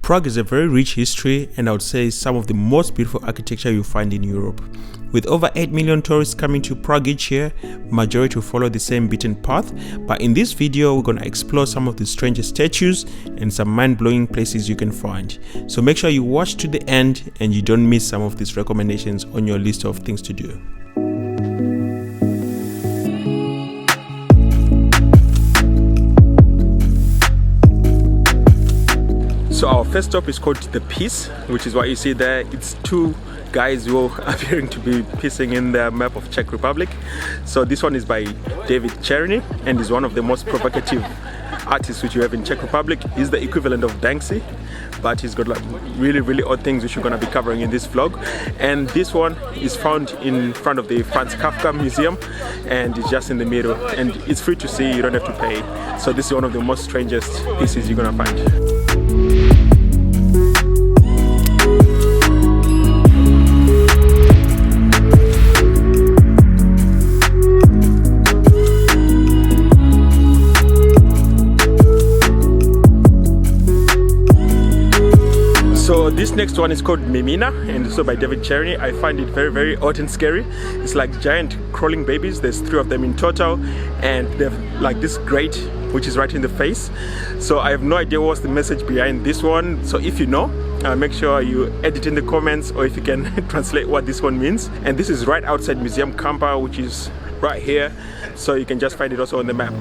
Prague is a very rich history, and I would say some of the most beautiful architecture you'll find in Europe. With over 8 million tourists coming to Prague each year, majority will follow the same beaten path, but in this video we're going to explore some of the strangest statues and some mind-blowing places you can find. So make sure you watch to the end and you don't miss some of these recommendations on your list of things to do. So our first stop is called The Peace, which is what you see there. It's two guys who are appearing to be pissing in the map of Czech Republic. So this one is by David Černý and is one of the most provocative artists which you have in Czech Republic. He's the equivalent of Banksy, but he's got like really odd things which we're going to be covering in this vlog. And this one is found in front of the Franz Kafka museum, and it's just in the middle, and it's free to see, you don't have to pay. So this is one of the most strangest pieces you're going to find. So this next one is called Mimina, and also by David Černý. I find it very odd and scary. It's like giant crawling babies. There's 3 of them in total, and they have like this grate which is right in the face. So I have no idea what's the message behind this one. So if you know, make sure you edit in the comments, or if you can translate what this one means. And this is right outside Museum Kampa, which is right here, so you can just find it also on the map.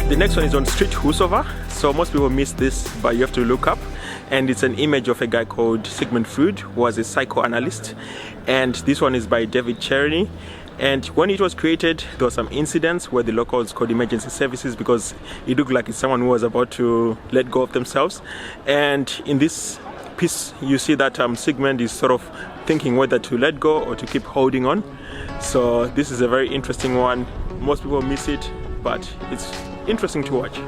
The next one is on Street Husova. So most people miss this, but you have to look up. And it's an image of a guy called Sigmund Freud, who was a psychoanalyst. And this one is by David Černý. And when it was created, there were some incidents where the locals called emergency services because it looked like it's someone who was about to let go of themselves. And in this piece, you see that Sigmund is sort of thinking whether to let go or to keep holding on. So this is a very interesting one. Most people miss it, but it's interesting to watch.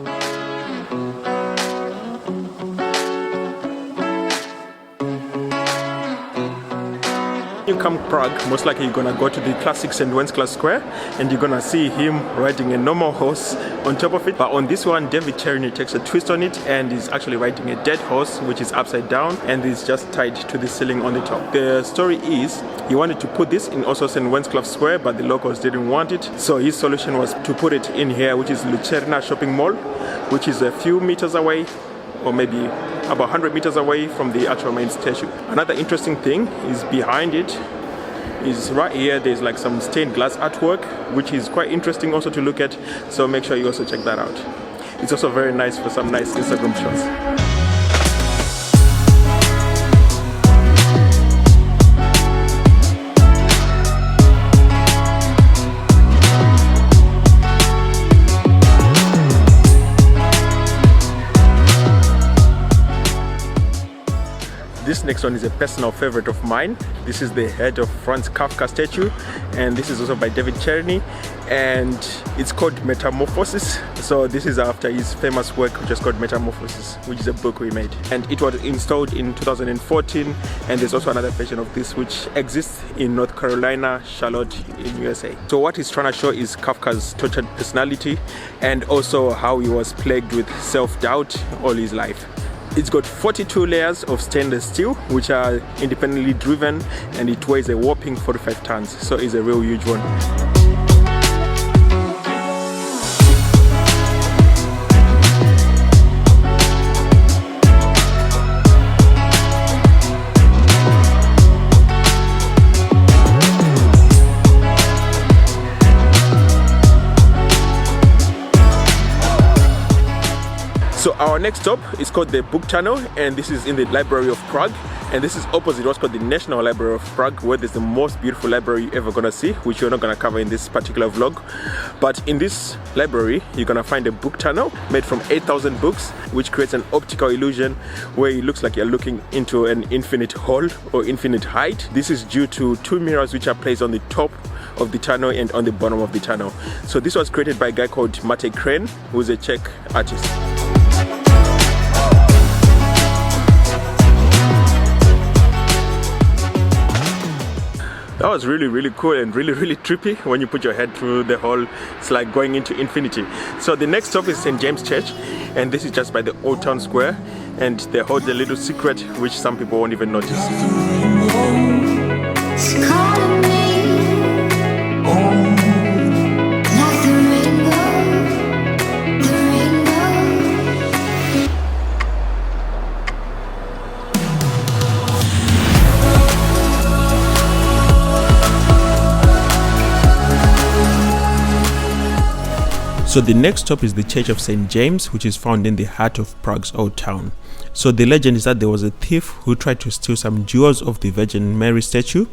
You come to Prague, most likely you're gonna go to the classic St. Wensclas Square, and you're gonna see him riding a normal horse on top of it. But on this one, David Černý takes a twist on it and is actually riding a dead horse, which is upside down and is just tied to the ceiling on the top. The story is he wanted to put this in also St. Wensclas Square, but the locals didn't want it. So his solution was to put it in here, which is Lucerna shopping mall, which is a few meters away, or maybe about 100 meters away from the actual main statue. Another interesting thing is behind it is right here, there's like some stained glass artwork, which is quite interesting also to look at. So make sure you also check that out. It's also very nice for some nice Instagram shots. This next one is a personal favorite of mine. This is the head of Franz Kafka statue, and this is also by David Černý, and it's called Metamorphosis. So this is after his famous work, which is called Metamorphosis, which is a book we made. And it was installed in 2014, and there's also another version of this which exists in North Carolina, Charlotte in USA. So what he's trying to show is Kafka's tortured personality, and also how he was plagued with self-doubt all his life. It's got 42 layers of stainless steel, which are independently driven, and it weighs a whopping 45 tons, so it's a real huge one. So our next stop is called the Book Tunnel, and this is in the Library of Prague, and this is opposite what's called the National Library of Prague, where there's the most beautiful library you're ever gonna see, which we're not gonna cover in this particular vlog. But in this library you're gonna find a book tunnel made from 8,000 books, which creates an optical illusion where it looks like you're looking into an infinite hall or infinite height. This is due to two mirrors which are placed on the top of the tunnel and on the bottom of the tunnel. So this was created by a guy called Matej Kren, who's a Czech artist. That was really cool and really trippy when you put your head through the hall. It's like going into infinity. So the next stop is St. James Church, and this is just by the Old Town Square, and they hold a little secret which some people won't even notice. So the next stop is the Church of St. James, which is found in the heart of Prague's Old Town. So the legend is that there was a thief who tried to steal some jewels of the Virgin Mary statue,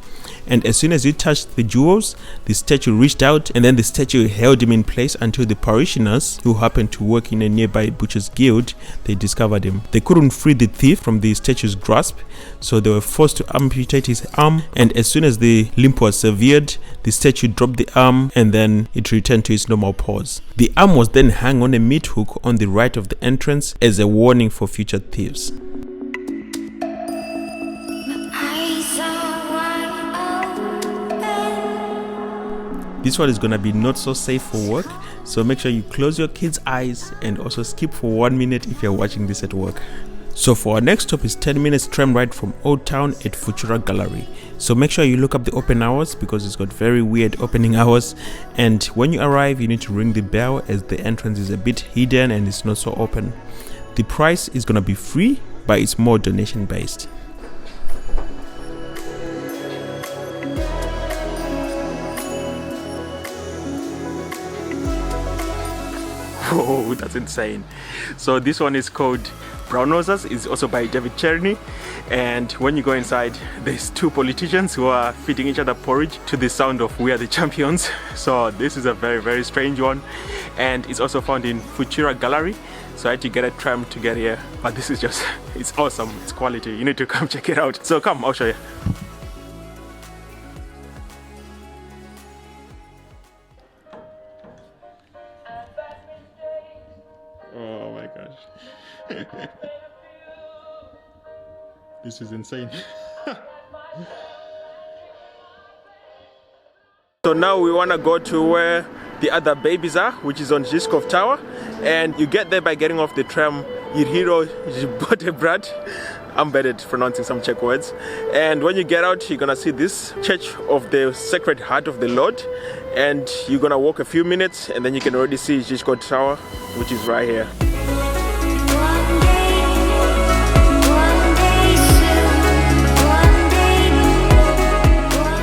and as soon as he touched the jewels, the statue reached out, and then the statue held him in place until the parishioners, who happened to work in a nearby butcher's guild, they discovered him. They couldn't free the thief from the statue's grasp, so they were forced to amputate his arm, and as soon as the limp was severed, the statue dropped the arm and then it returned to its normal pose. The arm was then hung on a meat hook on the right of the entrance as a warning for future thieves. This one is gonna be not so safe for work, so make sure you close your kids' eyes and also skip for 1 minute if you're watching this at work. So for our next stop is 10 minutes tram ride from Old Town at Futura Gallery. So make sure you look up the open hours because it's got very weird opening hours, and when you arrive you need to ring the bell as the entrance is a bit hidden and it's not so open. The price is gonna be free, but it's more donation based. Whoa, that's insane. So this one is called Brown Nosers. It's also by David Černý, and when you go inside there's two politicians who are feeding each other porridge to the sound of We Are the Champions. So this is a very strange one, and it's also found in Futura Gallery. So I had to get a tram to get here, but this is just, it's awesome, it's quality. You need to come check it out. So come, I'll show you. Oh my gosh. This is insane. So now we want to go to where the other babies are, which is on Žižkov Tower, and you get there by getting off the tram Jirhiro Brat. I'm bad at pronouncing some Czech words. And when you get out, you're gonna see this Church of the Sacred Heart of the Lord, and you're gonna walk a few minutes and then you can already see Žižkov Tower, which is right here.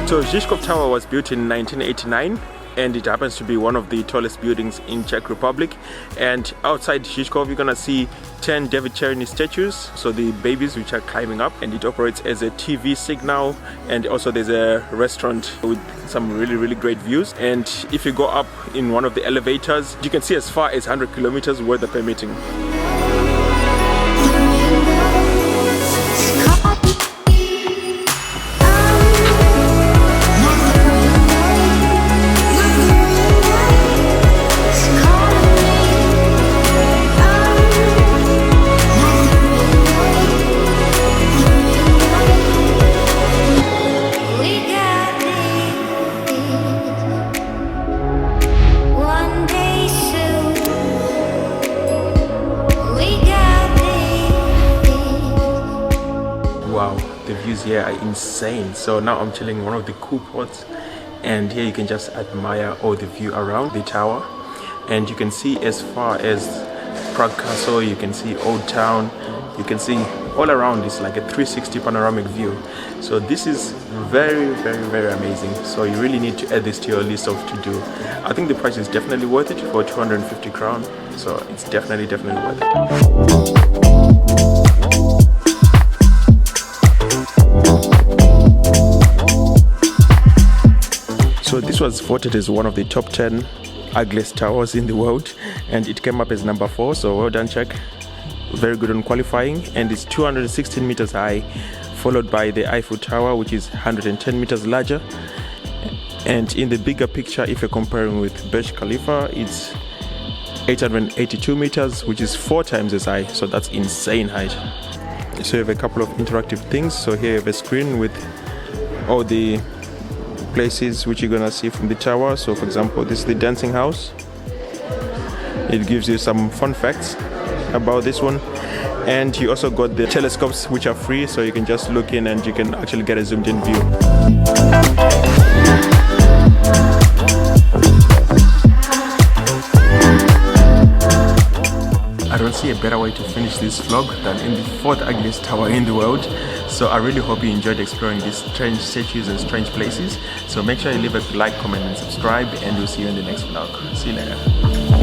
So Žižkov Tower was built in 1989, and it happens to be one of the tallest buildings in Czech Republic. And outside Žižkov you're gonna see 10 David Černý statues, so the babies which are climbing up, and it operates as a TV signal, and also there's a restaurant with some really great views. And if you go up in one of the elevators you can see as far as 100 kilometers weather permitting. Here are insane. So now I'm chilling in one of the cool pots, and here you can just admire all the view around the tower, and you can see as far as Prague Castle, you can see Old Town, you can see all around is like a 360 panoramic view. So this is very amazing. So you really need to add this to your list of to do. I think the price is definitely worth it for 250 crown. So it's definitely worth it. So this was voted as one of the top 10 ugliest towers in the world, and it came up as number 4. So well done, Czech. Very good on qualifying, and it's 216 meters high, followed by the Eiffel Tower, which is 110 meters larger. And in the bigger picture, if you're comparing with Burj Khalifa, it's 882 meters, which is 4 times as high. So that's insane height. So you have a couple of interactive things. So here you have a screen with all the places which you're gonna see from the tower. So for example, this is the dancing house. It gives you some fun facts about this one, and you also got the telescopes which are free, so you can just look in and you can actually get a zoomed in view. I don't see a better way to finish this vlog than in the 4th ugliest tower in the world. So I really hope you enjoyed exploring these strange statues and strange places. So make sure you leave a like, comment and subscribe, and we'll see you in the next vlog. See you later.